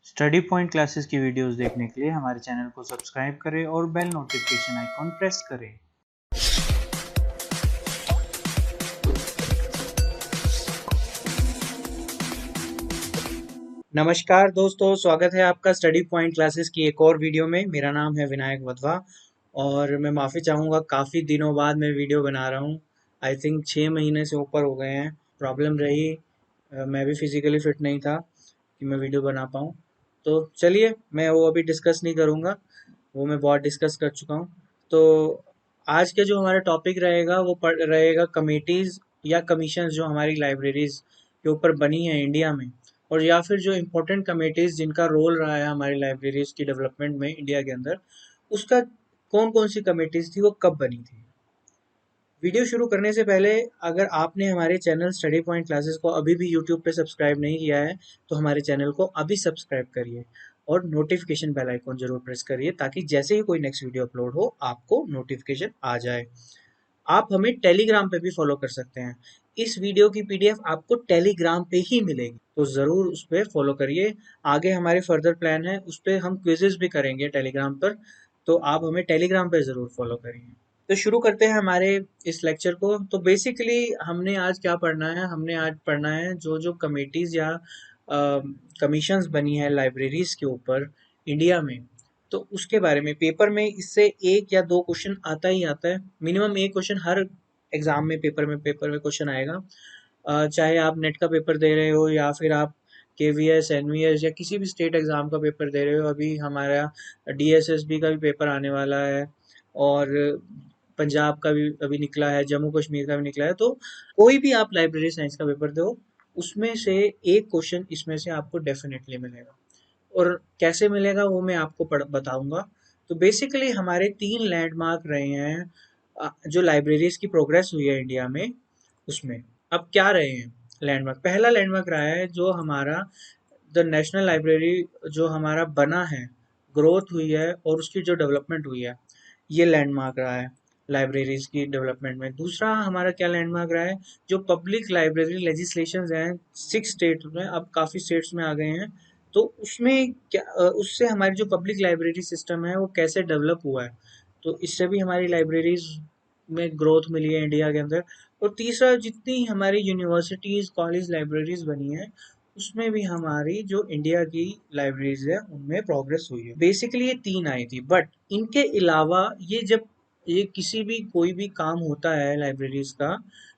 Study point classes की videos देखने के लिए हमारे चैनल को सब्सक्राइब करें और बेल नोटिफिकेशन आइकॉन प्रेस करें। नमस्कार दोस्तों, स्वागत है आपका स्टडी पॉइंट क्लासेस की एक और वीडियो में। मेरा नाम है विनायक वधवा और मैं माफ़ी चाहूँगा, काफ़ी दिनों बाद मैं वीडियो बना रहा हूँ। आई थिंक 6 महीने से ऊपर हो गए हैं। प्रॉब्लम रही, मैं भी फिज़िकली फ़िट नहीं था कि मैं वीडियो बना पाऊँ। तो चलिए, मैं वो अभी डिस्कस नहीं करूँगा, वो मैं बहुत डिस्कस कर चुका हूँ। तो आज के जो हमारा टॉपिक रहेगा वो रहेगा कमेटीज़ या कमीशंस जो हमारी लाइब्रेरीज़ के ऊपर बनी है इंडिया में, और या फिर जो इम्पोर्टेंट कमेटीज़ जिनका रोल रहा है हमारी लाइब्रेरीज़ की डेवलपमेंट में इंडिया के अंदर, उसका कौन कौन सी कमेटीज़ थी, वो कब बनी थी। वीडियो शुरू करने से पहले, अगर आपने हमारे चैनल स्टडी पॉइंट क्लासेस को अभी भी यूट्यूब पे सब्सक्राइब नहीं किया है तो हमारे चैनल को अभी सब्सक्राइब करिए और नोटिफिकेशन बेल आइकॉन जरूर प्रेस करिए, ताकि जैसे ही कोई नेक्स्ट वीडियो अपलोड हो आपको नोटिफिकेशन आ जाए। आप हमें टेलीग्राम पे भी फॉलो कर सकते हैं। इस वीडियो की पीडीएफ आपको टेलीग्राम पे ही मिलेगी, तो ज़रूर उस पर फॉलो करिए। आगे हमारे फर्दर प्लान है, उस पर हम क्विजेस भी करेंगे टेलीग्राम पर, तो आप हमें टेलीग्राम पे ज़रूर फॉलो करिए। तो शुरू करते हैं हमारे इस लेक्चर को। तो बेसिकली हमने आज क्या पढ़ना है, हमने आज पढ़ना है जो जो कमेटीज़ या कमीशंस बनी है लाइब्रेरीज़ के ऊपर इंडिया में, तो उसके बारे में पेपर में इससे एक या दो क्वेश्चन आता ही आता है। मिनिमम एक क्वेश्चन हर एग्जाम में पेपर में क्वेश्चन आएगा। चाहे आप नेट का पेपर दे रहे हो या फिर आप केवीएस एनवीएस या किसी भी स्टेट एग्जाम का पेपर दे रहे हो। अभी हमारा डीएसएसबी का भी पेपर आने वाला है और पंजाब का भी अभी निकला है, जम्मू कश्मीर का भी निकला है। तो कोई भी आप लाइब्रेरी साइंस का पेपर दो, उसमें से एक क्वेश्चन इसमें से आपको डेफिनेटली मिलेगा। और कैसे मिलेगा वो मैं आपको बताऊंगा। तो बेसिकली हमारे 3 लैंडमार्क रहे हैं जो लाइब्रेरीज की प्रोग्रेस हुई है इंडिया में, उसमें अब क्या रहे हैं लैंडमार्क। पहला लैंडमार्क रहा है जो हमारा द नेशनल लाइब्रेरी, जो हमारा बना है, ग्रोथ हुई है और उसकी जो डेवलपमेंट हुई है, ये लैंडमार्क रहा है लाइब्रेरीज की डेवलपमेंट में। दूसरा हमारा क्या लैंडमार्क रहा है, जो पब्लिक लाइब्रेरी लेजिस्लेशंस हैं 6 स्टेट में, अब काफ़ी स्टेट्स में आ गए हैं। तो उसमें क्या उससे हमारी जो पब्लिक लाइब्रेरी सिस्टम है वो कैसे डेवलप हुआ है, तो इससे भी हमारी लाइब्रेरीज में ग्रोथ मिली है इंडिया के अंदर। और तीसरा, जितनी हमारी यूनिवर्सिटीज़ कॉलेज लाइब्रेरीज बनी है, उसमें भी हमारी जो इंडिया की लाइब्रेरीज है उनमें प्रोग्रेस हुई है। बेसिकली ये 3 आई थी, बट इनके अलावा ये जब ये किसी भी कोई भी काम होता है लाइब्रेरीज का,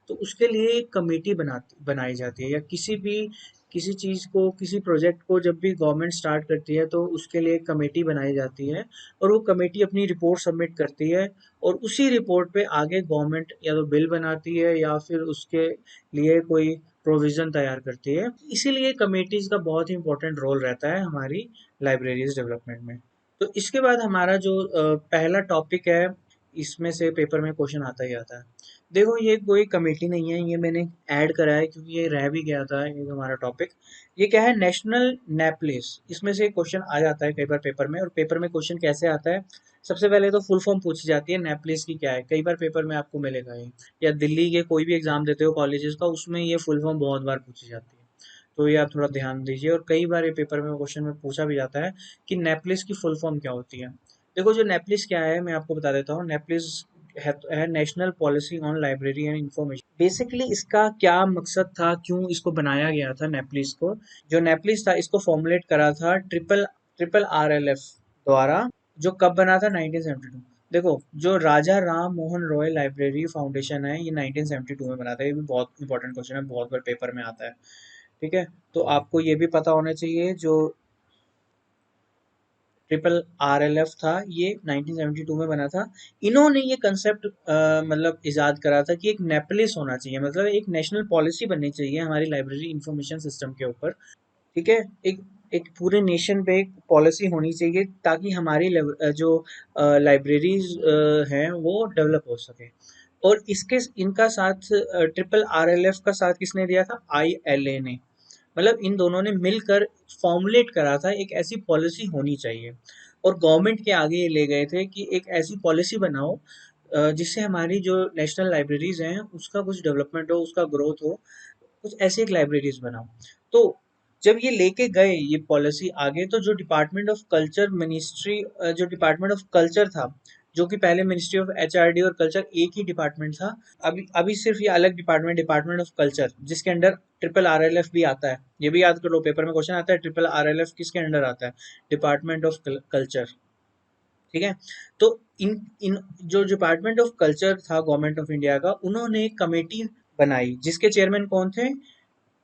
तो उसके लिए एक कमेटी बनाई जाती है, या किसी चीज़ को, किसी प्रोजेक्ट को जब भी गवर्नमेंट स्टार्ट करती है तो उसके लिए एक कमेटी बनाई जाती है और वो कमेटी अपनी रिपोर्ट सबमिट करती है। और उसी रिपोर्ट पे आगे गवर्नमेंट या तो बिल बनाती है या फिर उसके लिए कोई प्रोविज़न तैयार करती है। इसीलिए कमेटीज़ का बहुत ही इम्पोर्टेंट रोल रहता है हमारी लाइब्रेरीज डेवलपमेंट में। तो इसके बाद हमारा जो पहला टॉपिक है, इसमें से पेपर में क्वेश्चन आता ही आता है। देखो, ये कोई कमेटी नहीं है, ये मैंने ऐड करा है क्योंकि ये रह भी गया था ये हमारा टॉपिक। ये क्या है, नेशनल नेपलिस। इसमें से क्वेश्चन आ जाता है कई बार पेपर में। और पेपर में क्वेश्चन कैसे आता है, सबसे पहले तो फुल फॉर्म पूछी जाती है नेपलिस की क्या है, कई बार पेपर में आपको मिलेगा ये। या दिल्ली के कोई भी एग्जाम देते हो कॉलेजेस का, उसमें ये फुल फॉर्म बहुत बार पूछी जाती है, तो ये आप थोड़ा ध्यान दीजिए। और कई बार ये पेपर में क्वेश्चन में पूछा भी जाता है कि नेपलिस की फुल फॉर्म क्या होती है। देखो, जो नेपलिस क्या है मैं आपको बता देता हूँ। नेपलिस है national policy on library and information. Basically इसका क्या मकसद था, क्यों इसको बनाया गया था नेपलिस को। जो नेपलिस था, इसको फॉर्मुलेट करा था ट्रिपल RLF द्वारा। जो कब बना था, 1972। देखो, जो राजा राम मोहन रॉय लाइब्रेरी फाउंडेशन है, ये 1972 में बना था। ये भी बहुत इंपॉर्टेंट क्वेश्चन है, बहुत बार पेपर में आता है। ठीक है, तो आपको ये भी पता होना चाहिए, जो RLF था ये 1972 में बना था। इन्होंने ये कंसेप्ट मतलब इजाद करा था कि एक नेपलिस होना चाहिए, मतलब एक नेशनल पॉलिसी बननी चाहिए हमारी लाइब्रेरी इंफॉर्मेशन सिस्टम के ऊपर। ठीक है, एक एक पूरे नेशन पे एक पॉलिसी होनी चाहिए, ताकि हमारी जो लाइब्रेरीज हैं वो डेवलप हो सके। और इसके इनका साथ RRLF का साथ किसने दिया था, ILA ने। मतलब इन दोनों ने मिलकर फॉर्मुलेट करा था एक ऐसी पॉलिसी होनी चाहिए, और गवर्नमेंट के आगे ये ले गए थे कि एक ऐसी पॉलिसी बनाओ जिससे हमारी जो नेशनल लाइब्रेरीज हैं उसका कुछ डेवलपमेंट हो, उसका ग्रोथ हो, कुछ ऐसी एक लाइब्रेरीज बनाओ। तो जब ये लेके गए ये पॉलिसी आगे, तो जो डिपार्टमेंट ऑफ कल्चर मिनिस्ट्री, जो डिपार्टमेंट ऑफ कल्चर था, जो कि पहले मिनिस्ट्री ऑफ एचआरडी और कल्चर एक ही डिपार्टमेंट था, अभी अभी सिर्फ ये अलग डिपार्टमेंट, डिपार्टमेंट ऑफ कल्चर, जिसके अंडर ट्रिपल आरएलएफ भी आता है। ये भी याद कर लो, पेपर में क्वेश्चन आता है, ट्रिपल आरएलएफ किसके अंडर आता है? Department of culture. ठीक है। तो इन इन जो डिपार्टमेंट ऑफ कल्चर था गवर्नमेंट ऑफ इंडिया का, उन्होंने एक कमेटी बनाई जिसके चेयरमैन कौन थे?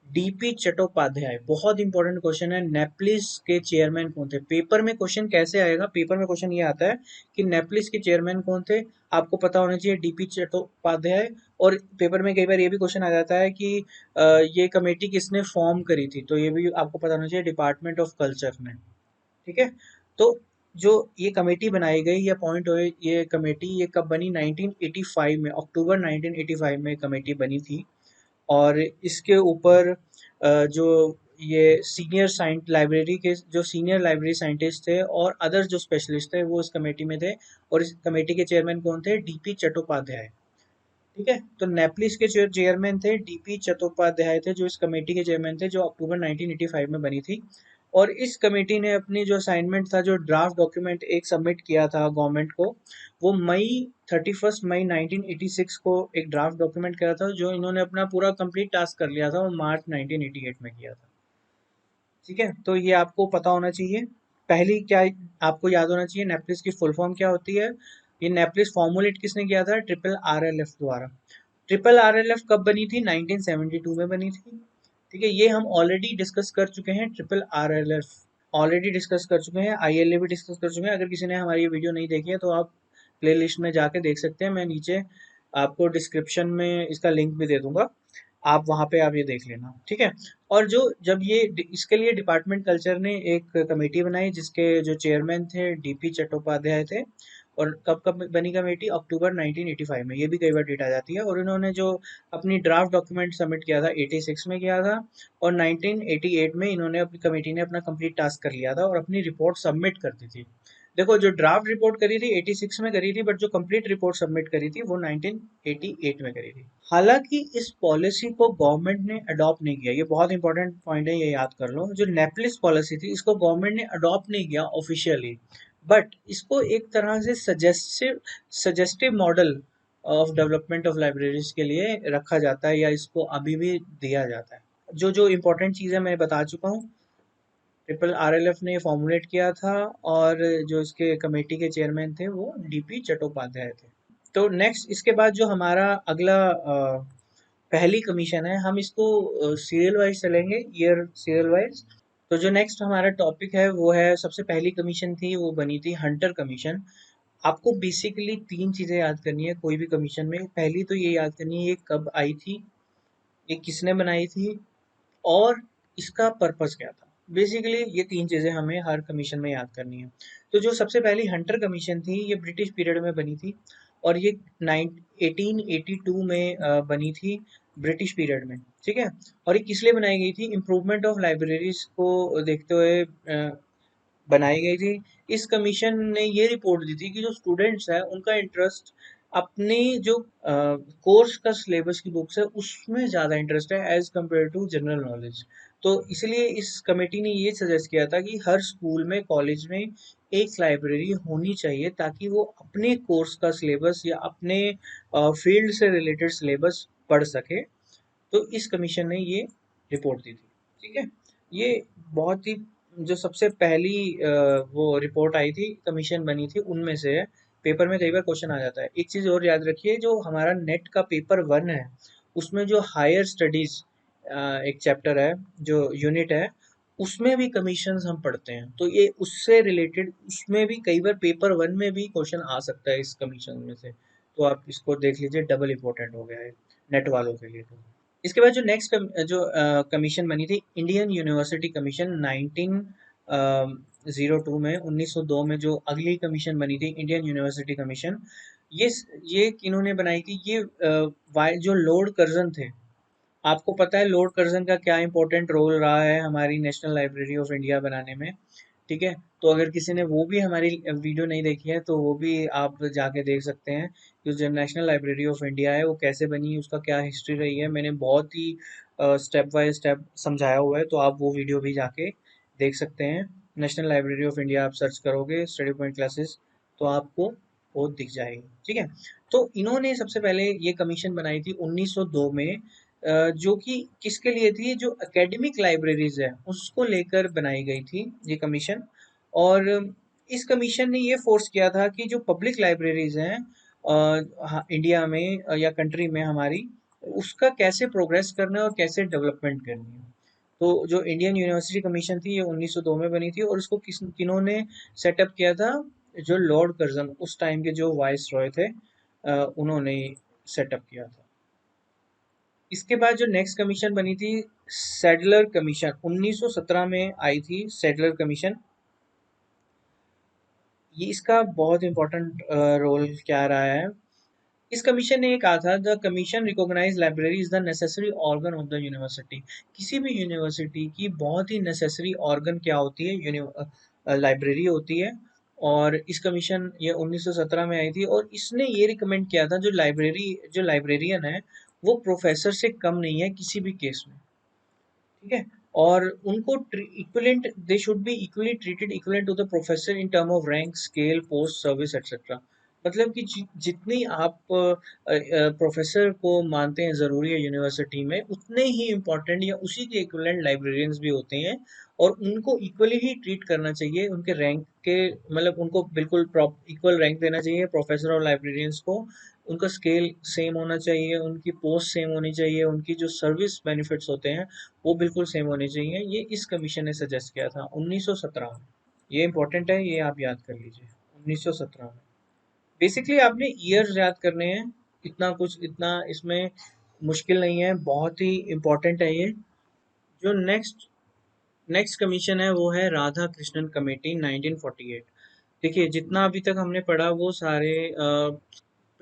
डीपी चट्टोपाध्याय। बहुत इंपॉर्टेंट क्वेश्चन है, नेपलिस के चेयरमैन कौन थे? पेपर में क्वेश्चन कैसे आएगा? पेपर में क्वेश्चन ये आता है कि नेपलिस के चेयरमैन कौन थे, आपको पता होना चाहिए डीपी चट्टोपाध्याय। और पेपर में कई बार ये भी क्वेश्चन आ जाता है कि ये कमेटी किसने फॉर्म करी थी, तो ये भी आपको पता होना चाहिए डिपार्टमेंट ऑफ कल्चर ने। ठीक है। तो जो ये कमेटी बनाई गई या अपॉइंट हुए ये कमेटी, ये कब बनी? 1985 में, अक्टूबर 1985 में कमेटी बनी थी। और इसके ऊपर जो ये सीनियर साइंस लाइब्रेरी के जो सीनियर लाइब्रेरी साइंटिस्ट थे और अदर जो स्पेशलिस्ट थे वो इस कमेटी में थे। और इस कमेटी के चेयरमैन कौन थे? डीपी चट्टोपाध्याय। ठीक है। तो नेपलिस के चेयरमैन थे डीपी चट्टोपाध्याय, थे जो इस कमेटी के चेयरमैन थे, जो अक्टूबर 1985 में बनी थी। और इस कमेटी ने अपनी जो असाइनमेंट था, जो ड्राफ्ट डॉक्यूमेंट एक सबमिट किया था गवर्नमेंट को, वो मई 31 मई 1986 को एक ड्राफ्ट डॉक्यूमेंट किया था, जो इन्होंने अपना पूरा कंप्लीट टास्क कर लिया था, वो मार्च 1988 में किया था। ठीक है। तो ये आपको पता होना चाहिए। पहली क्या आपको याद होना चाहिए, नेपलिस की फुल फॉर्म क्या होती है? ये नेपलिस फॉर्मुलेट किसने किया था? ट्रिपल आरएलएफ द्वारा। ट्रिपल आरएलएफ कब बनी थी? 1972 में बनी थी। ठीक है। ये हम ऑलरेडी डिस्कस कर चुके हैं, ट्रिपल आरएलएफ ऑलरेडी डिस्कस कर चुके हैं, आईएलए भी डिस्कस कर चुके हैं। अगर किसी ने हमारी ये वीडियो नहीं देखी है तो आप प्लेलिस्ट में जाके देख सकते हैं, मैं नीचे आपको डिस्क्रिप्शन में इसका लिंक भी दे दूंगा, आप वहाँ पे आप ये देख लेना। ठीक है। और जो जब ये इसके लिए डिपार्टमेंट कल्चर ने एक कमेटी बनाई जिसके जो चेयरमैन थे डीपी चट्टोपाध्याय थे। और कब कब बनी कमेटी? अक्टूबर 1985 में। ये भी कई बार डेट आ जाती है। और इन्होंने जो अपनी ड्राफ्ट डॉक्यूमेंट सबमिट किया था 86 में किया था, और 1988 में इन्होंने अपनी कमेटी ने अपना कंप्लीट टास्क कर लिया था और अपनी रिपोर्ट सबमिट कर दी थी। देखो, जो ड्राफ्ट रिपोर्ट करी थी 86 में करी थी, बट जो कंप्लीट रिपोर्ट सबमिट करी थी वो 1988 में करी थी। हालांकि इस पॉलिसी को गवर्नमेंट ने अडॉप्ट नहीं किया, ये बहुत इंपॉर्टेंट पॉइंट है, ये याद कर लो। जो नेपलिस पॉलिसी थी इसको गवर्नमेंट ने अडॉप्ट नहीं किया ऑफिशियली, बट इसको एक तरह से suggestive model of development of libraries के लिए रखा जाता है, या इसको अभी भी दिया जाता है। जो जो इम्पोर्टेंट चीज़ें मैं बता चुका हूँ, ट्रिपल आरएलएफ ने फॉर्मुलेट किया था, और जो इसके कमेटी के चेयरमैन थे वो डीपी चट्टोपाध्याय थे। तो नेक्स्ट इसके बाद जो हमारा अगला पहली कमीशन है, हम इसको सीरियल वाइज चलेंगे, ईयर सीरियल वाइज। तो जो नेक्स्ट हमारा टॉपिक है वो है, सबसे पहली कमीशन थी वो बनी थी हंटर कमीशन। आपको बेसिकली तीन चीज़ें याद करनी है कोई भी कमीशन में। पहली तो ये याद करनी है ये कब आई थी, ये किसने बनाई थी, और इसका पर्पस क्या था। बेसिकली ये तीन चीज़ें हमें हर कमीशन में याद करनी है। तो जो सबसे पहली हंटर कमीशन थी ये ब्रिटिश पीरियड में बनी थी, और ये 1882 में बनी थी ब्रिटिश पीरियड में। ठीक है। और ये किस लिए बनाई गई थी? इम्प्रूवमेंट ऑफ लाइब्रेरीज को देखते हुए बनाई गई थी। इस कमीशन ने ये रिपोर्ट दी थी कि जो स्टूडेंट्स हैं उनका इंटरेस्ट अपनी जो कोर्स का सिलेबस की बुक्स है उसमें ज़्यादा इंटरेस्ट है as compare to general knowledge. तो इसलिए इस कमेटी ने ये सजेस्ट किया था कि हर स्कूल में, कॉलेज में एक लाइब्रेरी होनी चाहिए, ताकि वो अपने कोर्स का सिलेबस या अपने फील्ड से रिलेटेड सिलेबस पढ़ सके। तो इस कमीशन ने ये रिपोर्ट दी थी। ठीक है। ये बहुत ही जो सबसे पहली वो रिपोर्ट आई थी, कमीशन बनी थी, उनमें से है। पेपर में कई बार क्वेश्चन आ जाता है। एक चीज़ और याद रखिए, जो हमारा नेट का पेपर 1 है उसमें जो हायर स्टडीज एक चैप्टर है, जो यूनिट है, उसमें भी कमीशंस हम पढ़ते हैं। तो ये उससे रिलेटेड, उसमें भी कई बार पेपर 1 में भी क्वेश्चन आ सकता है इस कमीशन में से। तो आप इसको देख लीजिए, डबल इम्पोर्टेंट हो गया है नेट वालों के लिए। तो इसके बाद जो नेक्स्ट जो कमीशन बनी थी, इंडियन यूनिवर्सिटी कमीशन 1902 में, 1902 में जो अगली कमीशन बनी थी इंडियन यूनिवर्सिटी कमीशन, ये ये किन्होंने बनाई थी? ये जो लॉर्ड कर्जन थे, आपको पता है लॉर्ड कर्जन का क्या इंपॉर्टेंट रोल रहा है हमारी नेशनल लाइब्रेरी ऑफ इंडिया बनाने में। ठीक है। तो अगर किसी ने वो भी हमारी वीडियो नहीं देखी है तो वो भी आप जाके देख सकते हैं कि जो नेशनल लाइब्रेरी ऑफ इंडिया है वो कैसे बनी, उसका क्या हिस्ट्री रही है। मैंने बहुत ही स्टेप बाय स्टेप समझाया हुआ है, तो आप वो वीडियो भी जाके देख सकते हैं। नेशनल लाइब्रेरी ऑफ इंडिया आप सर्च करोगे स्टडी पॉइंट क्लासेस तो आपको वो दिख जाएगी। ठीक है, तो इन्होंने सबसे पहले ये कमीशन बनाई थी 1902 में, जो कि किसके लिए थी, जो एकेडमिक लाइब्रेरीज है उसको लेकर बनाई गई थी ये कमीशन। और इस कमीशन ने ये फोर्स किया था कि जो पब्लिक लाइब्रेरीज हैं इंडिया में या कंट्री में हमारी, उसका कैसे प्रोग्रेस करना है और कैसे डेवलपमेंट करनी है। तो जो इंडियन यूनिवर्सिटी कमीशन थी ये 1902 में बनी थी, और इसको किन्होंने सेटअप किया था, जो लॉर्ड कर्जन उस टाइम के जो वाइस रॉय थे, उन्होंने सेटअप किया था। इसके बाद जो नेक्स्ट कमीशन बनी थी, सैडलर कमीशन 1917 में आई थी, सैडलर कमीशन। ये इसका बहुत इंपॉर्टेंट रोल क्या रहा है। इस कमीशन ने ये कहा था, the commission recognise library is the necessary organ of the university. किसी भी यूनिवर्सिटी की बहुत ही नेसेसरी ऑर्गन क्या होती है, लाइब्रेरी होती है। और इस कमीशन ये 1917 में आई थी, और इसने ये रिकमेंड किया था, जो लाइब्रेरियन है वो प्रोफेसर से कम नहीं है किसी भी केस में। ठीक है, और उनको equivalent, they should be equally treated equivalent to the professor in term of rank, scale, post, service etcetera. मतलब कि जितनी आप प्रोफेसर को मानते हैं ज़रूरी है यूनिवर्सिटी में, उतने ही इम्पोर्टेंट या उसी के इक्विवेलेंट लाइब्रेरियंस भी होते हैं, और उनको इक्वली ही ट्रीट करना चाहिए उनके रैंक के, मतलब उनको बिल्कुल इक्वल रैंक देना चाहिए प्रोफेसर और लाइब्रेरियंस को। उनका स्केल सेम होना चाहिए, उनकी पोस्ट सेम होनी चाहिए, उनकी जो सर्विस बेनिफिट्स होते हैं वो बिल्कुल सेम होने चाहिए। ये इस कमीशन ने सजेस्ट किया था 1917 में। ये इंपॉर्टेंट है, ये आप याद कर लीजिए 1917 में। बेसिकली आपने ईयर्स याद करने हैं, इतना कुछ, इतना इसमें मुश्किल नहीं है, बहुत ही इम्पोर्टेंट है ये। जो नेक्स्ट नेक्स्ट कमीशन है वो है राधा कृष्णन कमेटी 1948। देखिए, जितना अभी तक हमने पढ़ा वो सारे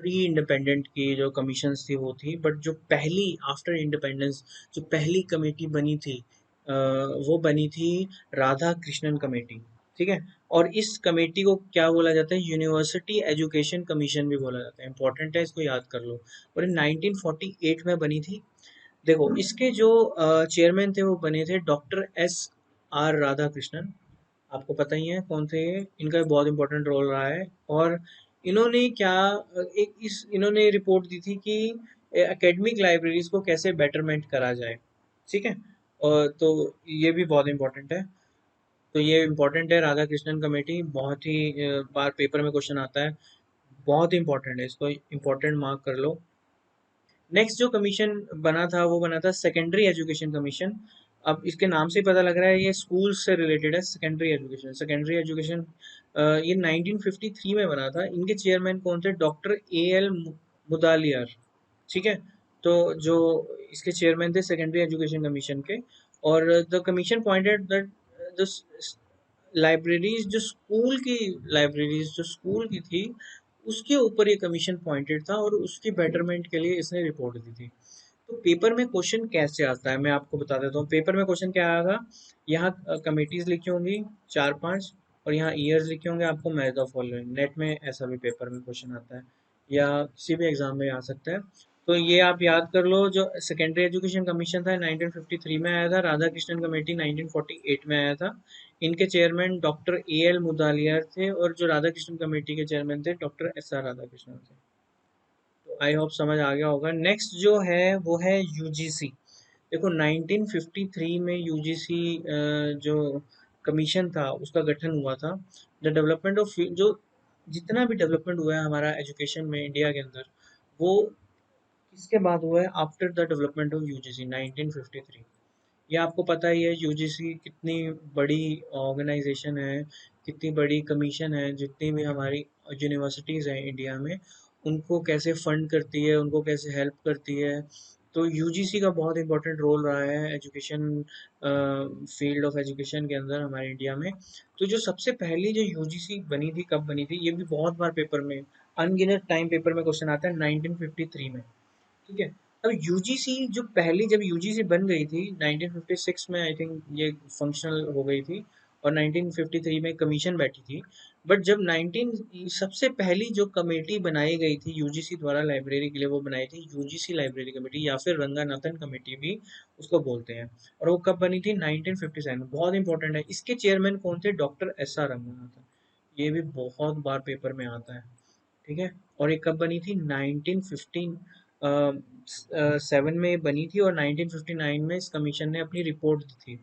प्री इंडिपेंडेंट की जो कमीशंस थी वो थी, बट जो पहली आफ्टर इंडिपेंडेंस जो पहली कमेटी बनी थी, वो बनी थी राधा कृष्णन कमेटी। ठीक है, और इस कमेटी को क्या बोला जाता है, यूनिवर्सिटी एजुकेशन कमीशन भी बोला जाता है। इंपॉर्टेंट है, इसको याद कर लो। और 1948 में बनी थी। देखो, इसके जो चेयरमैन थे वो बने थे doctor S R Radha Krishnan. आपको पता ही है कौन थे ये, इनका भी बहुत इंपॉर्टेंट रोल रहा है। और इन्होंने क्या, इन्होंने रिपोर्ट दी थी कि एकेडमिक लाइब्रेरीज को कैसे बेटरमेंट करा जाए। ठीक है, और तो ये भी बहुत इंपॉर्टेंट है। तो ये इंपॉर्टेंट है, राधा कृष्णन कमेटी बहुत ही बार पेपर में क्वेश्चन आता है, बहुत ही इंपॉर्टेंट है, इसको इंपॉर्टेंट मार्क कर लो। नेक्स्ट जो कमीशन बना था वो बना था सेकेंडरी एजुकेशन कमीशन। अब इसके नाम से ही पता लग रहा है ये स्कूल से रिलेटेड है। सेकेंडरी एजुकेशन ये 1953 में बना था। इनके चेयरमैन कौन थे, डॉक्टर ए एल मुदालियार। ठीक है, तो जो इसके चेयरमैन थे सेकेंडरी एजुकेशन कमीशन के। और the commission pointed that the libraries, जो स्कूल की थी उसके ऊपर ये कमीशन पॉइंटेड था, और उसकी बेटरमेंट के लिए इसने रिपोर्ट दी थी। तो पेपर में क्वेश्चन कैसे आता है मैं आपको बता देता हूँ। पेपर में क्वेश्चन क्या आएगा, यहाँ कमिटीज लिखी होंगी 4-5, और यहाँ ईयर्स लिखे होंगे, आपको मैच द फॉलोइंग। नेट में ऐसा भी पेपर में क्वेश्चन आता है, या किसी भी एग्जाम में आ सकता है। तो ये आप याद कर लो, जो सेकेंडरी एजुकेशन कमीशन था 1953 में आया था, राधा कृष्णन कमेटी 1948 में आया था। इनके chairman doctor A L Mudaliar थे, और जो राधा कृष्णन कमेटी के चेयरमैन थे doctor S R Radha Krishnan थे। तो आई होप समझ आ गया होगा। नेक्स्ट जो है वो है यूजीसी। देखो, 1953 में यूजीसी जो कमीशन था उसका गठन हुआ था। द डेवलपमेंट ऑफ, जो जितना भी डेवलपमेंट हुआ है हमारा एजुकेशन में इंडिया के अंदर, वो किसके बाद हुआ है, after the development of UGC 1953। ये आपको पता ही है यूजीसी कितनी बड़ी ऑर्गेनाइजेशन है, कितनी बड़ी कमीशन है, जितनी भी हमारी यूनिवर्सिटीज़ हैं इंडिया में उनको कैसे फंड करती है, उनको कैसे हेल्प करती है। तो यूजीसी का बहुत इंपॉर्टेंट रोल रहा है एजुकेशन, फील्ड ऑफ एजुकेशन के अंदर हमारे इंडिया में। तो जो सबसे पहली जो यूजीसी बनी थी, कब बनी थी, ये भी बहुत बार पेपर में, अनगिनत टाइम पेपर में क्वेश्चन आता है, 1953 में। ठीक है, अब यूजीसी जो पहली, जब यूजीसी बन गई थी 1956 में, आई थिंक ये फंक्शनल हो गई थी। और 1953 में कमीशन बैठी थी। बट जब 19 सबसे पहली जो कमेटी बनाई गई थी यूजीसी द्वारा लाइब्रेरी के लिए, वो बनाई थी यूजीसी लाइब्रेरी कमेटी, या फिर रंगानाथन कमेटी भी उसको बोलते हैं। और वो कब बनी थी? 1957 में। बहुत इंपॉर्टेंट है। इसके चेयरमैन कौन थे? Doctor S R Ranganathan. ये भी बहुत बार पेपर में आता है, ठीक है। और ये कब बनी थी? 1957 में बनी थी, और 1959 में इस कमीशन ने अपनी रिपोर्ट दी थी।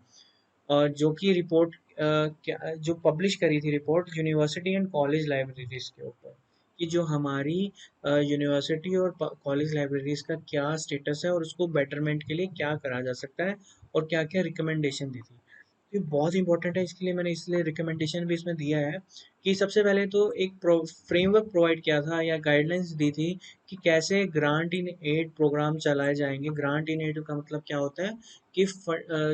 जो कि रिपोर्ट क्या जो पब्लिश करी थी report university and college libraries के ऊपर, कि जो हमारी यूनिवर्सिटी और कॉलेज लाइब्रेरीज का क्या स्टेटस है और उसको बेटरमेंट के लिए क्या करा जा सकता है, और क्या क्या रिकमेंडेशन दी थी। ये बहुत इंपॉर्टेंट है, इसके लिए मैंने इसलिए रिकमेंडेशन भी इसमें दिया है कि सबसे पहले तो एक फ्रेमवर्क प्रोवाइड किया था या गाइडलाइंस दी थी कि कैसे ग्रांट इन एड प्रोग्राम चलाए जाएंगे। ग्रांट इन एड का मतलब क्या होता है कि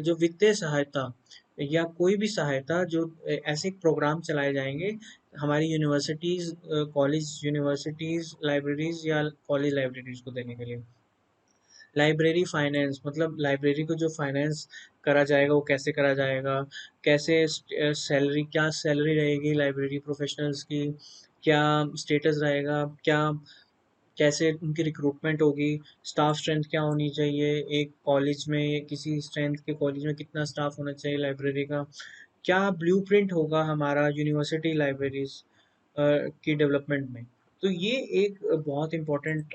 जो वित्तीय सहायता या कोई भी सहायता, जो ऐसे प्रोग्राम चलाए जाएंगे हमारी यूनिवर्सिटीज़, कॉलेज यूनिवर्सिटीज़ लाइब्रेरीज या कॉलेज लाइब्रेरीज को देने के लिए। लाइब्रेरी फाइनेंस मतलब लाइब्रेरी को जो फाइनेंस करा जाएगा वो कैसे करा जाएगा, कैसे सैलरी, क्या सैलरी रहेगी लाइब्रेरी प्रोफेशनल्स की, क्या स्टेटस रहेगा, क्या कैसे उनकी रिक्रूटमेंट होगी, स्टाफ स्ट्रेंथ क्या होनी चाहिए एक कॉलेज में, किसी स्ट्रेंथ के कॉलेज में कितना स्टाफ होना चाहिए लाइब्रेरी का, क्या ब्लूप्रिंट होगा हमारा यूनिवर्सिटी लाइब्रेरीज की डेवलपमेंट में। तो ये एक बहुत इम्पोर्टेंट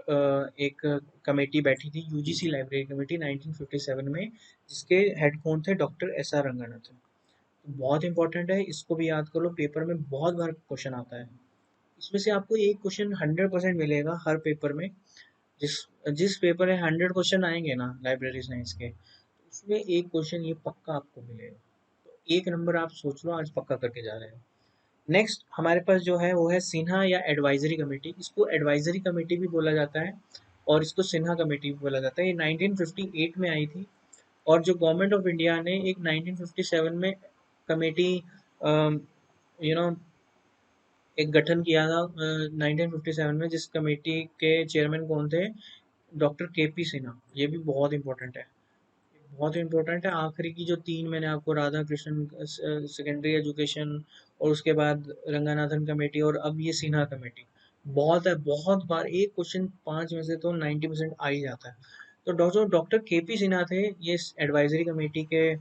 एक कमेटी बैठी थी, यूजीसी लाइब्रेरी कमेटी 1957 में, जिसके हेड कौन थे? Doctor S R Ranganathan. तो बहुत इंपॉर्टेंट है, इसको भी याद कर लो, पेपर में बहुत बार क्वेश्चन आता है। इसमें से आपको एक क्वेश्चन 100% मिलेगा हर पेपर में। जिस जिस पेपर में 100 क्वेश्चन आएंगे ना लाइब्रेरी साइंस के, उसमें एक क्वेश्चन ये पक्का आपको मिलेगा। तो एक नंबर आप सोच लो, आज पक्का करके जा रहे हैं। नेक्स्ट हमारे पास जो है वो है सिन्हा या एडवाइजरी कमेटी। इसको एडवाइजरी कमेटी भी बोला जाता है और इसको सिन्हा कमेटी भी बोला जाता है। ये 1958 में आई थी, और जो गवर्नमेंट ऑफ इंडिया ने एक 1957 में कमेटी यू नो एक गठन किया था 1957 में, जिस कमेटी के चेयरमैन कौन थे? डॉक्टर के पी सिन्हा। ये भी बहुत इंपॉर्टेंट है, बहुत इंपॉर्टेंट है। आखिरी की जो तीन मैंने आपको, राधा कृष्णन सेकेंडरी एजुकेशन, और उसके बाद रंगानाथन कमेटी, और अब ये सिन्हा कमेटी, बहुत है। बहुत बार एक क्वेश्चन 5 में से तो 90% आ ही जाता है। तो डॉक्टर डॉक्टर के पी सिन्हा थे, ये एडवाइजरी कमेटी के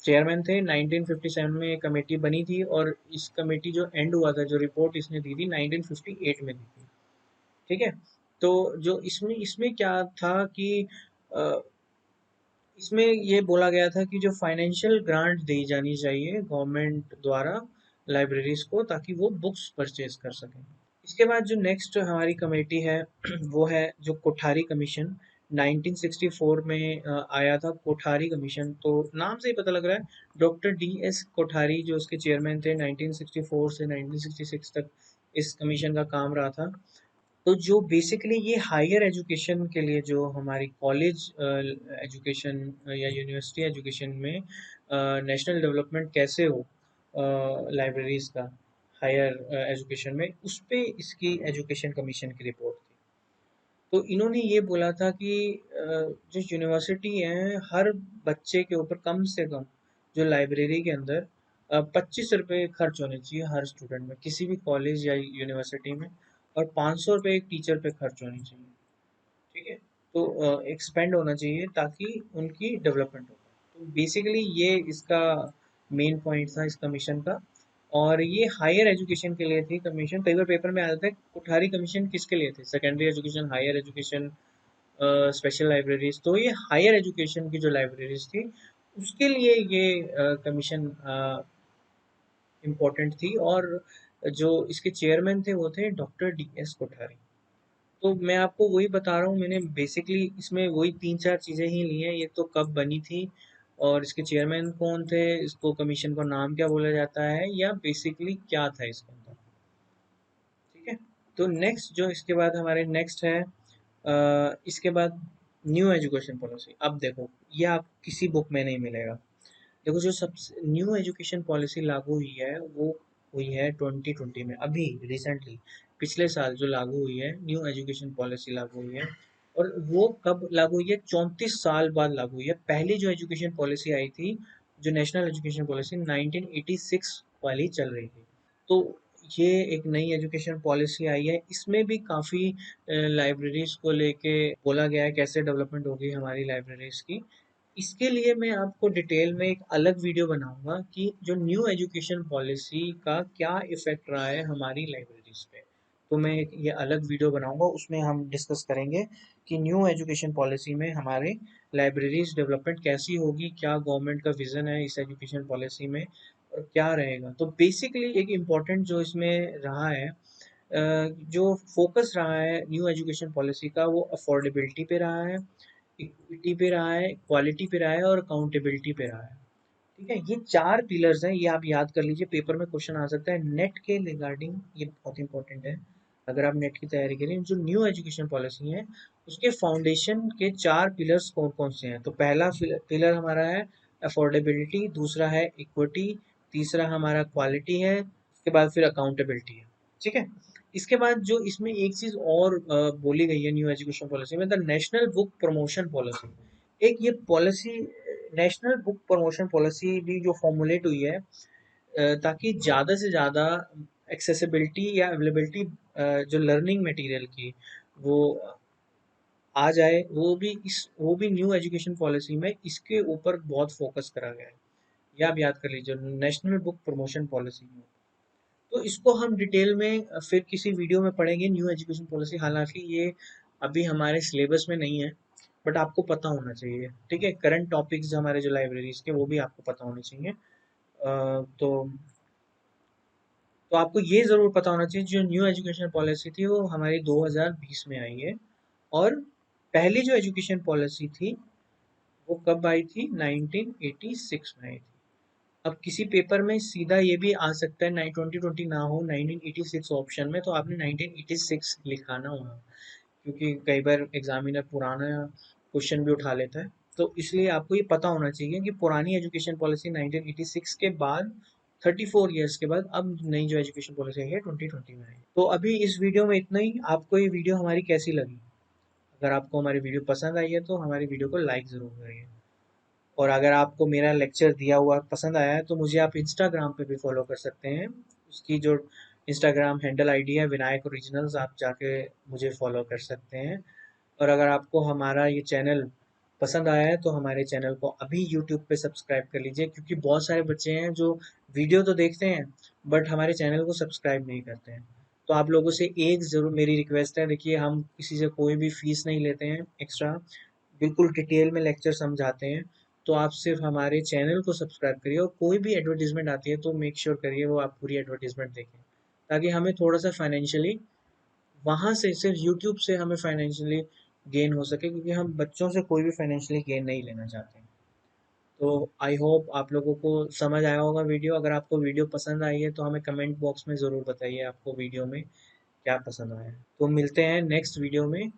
चेयरमैन थे। 1957 में ये कमेटी बनी थी, और इस कमेटी जो एंड हुआ था, जो रिपोर्ट इसने दी थी 1958 में दी थी, ठीक है। तो जो इसमें इसमें क्या था कि अ, इसमें ये बोला गया था कि जो फाइनेंशियल ग्रांट दी जानी चाहिए गवर्नमेंट द्वारा लाइब्रेरीज को, ताकि वो बुक्स परचेज कर सकें। इसके बाद जो नेक्स्ट हमारी कमेटी है वो है जो कोठारी कमीशन। 1964 में आया था कोठारी कमीशन। तो नाम से ही पता लग रहा है, डॉक्टर डी एस कोठारी जो उसके चेयरमैन थे 1964 से 1966 तक इस कमीशन का काम रहा था। तो जो बेसिकली ये हायर एजुकेशन के लिए, जो हमारी कॉलेज एजुकेशन या यूनिवर्सिटी एजुकेशन में नेशनल डेवलपमेंट कैसे हो लाइब्रेरीज का हायर एजुकेशन में, उस पे इसकी एजुकेशन कमीशन की रिपोर्ट थी। तो इन्होंने ये बोला था कि जो यूनिवर्सिटी है, हर बच्चे के ऊपर कम से कम जो लाइब्रेरी के अंदर 25 रुपये खर्च होने चाहिए हर स्टूडेंट में, किसी भी कॉलेज या यूनिवर्सिटी में, और 500 रुपये एक टीचर पे खर्च होने चाहिए, ठीक है। तो एक्सपेंड होना चाहिए ताकि उनकी डेवलपमेंट हो। तो बेसिकली ये इसका मेन पॉइंट था इस कमीशन का। और ये हायर एजुकेशन के लिए थी कमीशन। कई बार पेपर में आ जाता है कोठारी कमीशन किसके लिए थे? Secondary education, higher education, special libraries. तो ये हायर एजुकेशन की जो लाइब्रेरीज थी उसके लिए ये कमीशन इम्पोर्टेंट थी। और जो इसके चेयरमैन थे वो थे डॉक्टर डी एस कोठारी। तो मैं आपको वही बता रहा हूँ, मैंने बेसिकली इसमें वही 3-4 चीज़ें ही ली हैं। ये तो कब बनी थी, और इसके चेयरमैन कौन थे, इसको कमीशन का नाम क्या बोला जाता है, या बेसिकली क्या था इसके अंदर, ठीक है। तो नेक्स्ट जो इसके बाद हमारे नेक्स्ट है इसके बाद न्यू एजुकेशन पॉलिसी। अब देखो, ये आप किसी बुक में नहीं मिलेगा। देखो, जो सबसे न्यू एजुकेशन पॉलिसी लागू हुई है वो हुई है 2020 में, अभी रिसेंटली, पिछले साल जो लागू हुई है न्यू एजुकेशन पॉलिसी लागू हुई है। और वो कब लागू हुई है? 34 साल बाद लागू हुई है। पहली जो एजुकेशन पॉलिसी आई थी जो नेशनल एजुकेशन पॉलिसी 1986 वाली चल रही थी। तो ये एक नई एजुकेशन पॉलिसी आई है, इसमें भी काफ़ी लाइब्रेरीज़ को लेके बोला गया है कैसे डेवलपमेंट होगी हमारी लाइब्रेरीज़ की। इसके लिए मैं आपको डिटेल में एक अलग वीडियो बनाऊंगा कि जो न्यू एजुकेशन पॉलिसी का क्या इफ़ेक्ट रहा है हमारी लाइब्रेरीज़ पे। तो मैं ये अलग वीडियो बनाऊंगा, उसमें हम डिस्कस करेंगे कि न्यू एजुकेशन पॉलिसी में हमारे लाइब्रेरीज डेवलपमेंट कैसी होगी, क्या गवर्नमेंट का विज़न है इस एजुकेशन पॉलिसी में और क्या रहेगा। तो बेसिकली एक इम्पॉर्टेंट जो इसमें रहा है, जो फोकस रहा है न्यू एजुकेशन पॉलिसी का, वो अफोर्डेबिलिटी पे रहा है, इक्विटी पे रहा है, क्वालिटी पे रहा है और अकाउंटेबिलिटी पे रहा है। ठीक है, ये 4 पिलर्स हैं, ये आप याद कर लीजिए, पेपर में क्वेश्चन आ सकता है नेट के रिगार्डिंग, ये बहुत इंपॉर्टेंट है। अगर आप नेट की तैयारी करें, जो न्यू एजुकेशन पॉलिसी है उसके फाउंडेशन के 4 पिलर्स कौन कौन से हैं। तो पहला पिलर हमारा है अफोर्डेबिलिटी, दूसरा है इक्विटी, तीसरा हमारा क्वालिटी है, उसके बाद फिर अकाउंटेबिलिटी है। ठीक है, इसके बाद जो इसमें एक चीज़ और बोली गई है न्यू एजुकेशन पॉलिसी में, the national book promotion policy. एक ये policy, national book promotion policy भी जो फॉर्मुलेट हुई है ताकि ज़्यादा से ज़्यादा एक्सेसिबिलिटी या अवेलेबिलिटी जो लर्निंग मटेरियल की वो आ जाए, वो भी न्यू एजुकेशन पॉलिसी में इसके ऊपर बहुत फोकस करा गया है। ये आप याद कर लीजिए, नेशनल बुक प्रमोशन पॉलिसी में। तो इसको हम डिटेल में फिर किसी वीडियो में पढ़ेंगे न्यू एजुकेशन पॉलिसी। हालांकि ये अभी हमारे सिलेबस में नहीं है, बट आपको पता होना चाहिए। ठीक है, करंट टॉपिक्स हमारे जो लाइब्रेरीज के वो भी आपको पता होने चाहिए। तो आपको ये ज़रूर पता होना चाहिए जो न्यू एजुकेशन पॉलिसी थी वो हमारी 2020 में आई है, और पहली जो एजुकेशन पॉलिसी थी वो कब आई थी, 1986 में आई थी। अब किसी पेपर में सीधा ये भी आ सकता है 2020 ना हो, 1986 ऑप्शन में, तो आपने 1986 लिखाना होगा, क्योंकि कई बार एग्जामिनर पुराना क्वेश्चन भी उठा लेता है। तो इसलिए आपको ये पता होना चाहिए कि पुरानी एजुकेशन पॉलिसी 1986 के बाद 34 ईयर्स के बाद अब नई जो एजुकेशन पॉलिसी है 2020 में आई। तो अभी इस वीडियो में इतना ही। आपको ये वीडियो हमारी कैसी लगी? अगर आपको हमारी वीडियो पसंद आई है तो हमारी वीडियो को लाइक ज़रूर करिए, और अगर आपको मेरा लेक्चर दिया हुआ पसंद आया है तो मुझे आप इंस्टाग्राम पे भी फॉलो कर सकते हैं। उसकी जो इंस्टाग्राम हैंडल आईडी है विनायक ओरिजिनल्स, आप जाके मुझे फॉलो कर सकते हैं। और अगर आपको हमारा ये चैनल पसंद आया है तो हमारे चैनल को अभी यूट्यूब पे सब्सक्राइब कर लीजिए, क्योंकि बहुत सारे बच्चे हैं जो वीडियो तो देखते हैं बट हमारे चैनल को सब्सक्राइब नहीं करते हैं। तो आप लोगों से एक ज़रूर मेरी रिक्वेस्ट है, देखिए हम किसी से कोई भी फीस नहीं लेते हैं एक्स्ट्रा, बिल्कुल डिटेल में लेक्चर समझाते हैं। तो आप सिर्फ हमारे चैनल को सब्सक्राइब करिए, और कोई भी एडवर्टीजमेंट आती है तो मेक श्योर करिए वो आप पूरी एडवर्टीजमेंट देखें, ताकि हमें थोड़ा सा फाइनेंशियली वहाँ से, सिर्फ यूट्यूब से हमें फाइनेंशियली गेन हो सके, क्योंकि हम बच्चों से कोई भी फाइनेंशियली गेन नहीं लेना चाहते हैं। तो आई होप आप लोगों को समझ आया होगा वीडियो। अगर आपको वीडियो पसंद आई है तो हमें कमेंट बॉक्स में ज़रूर बताइए आपको वीडियो में क्या पसंद आया है। तो मिलते हैं नेक्स्ट वीडियो में।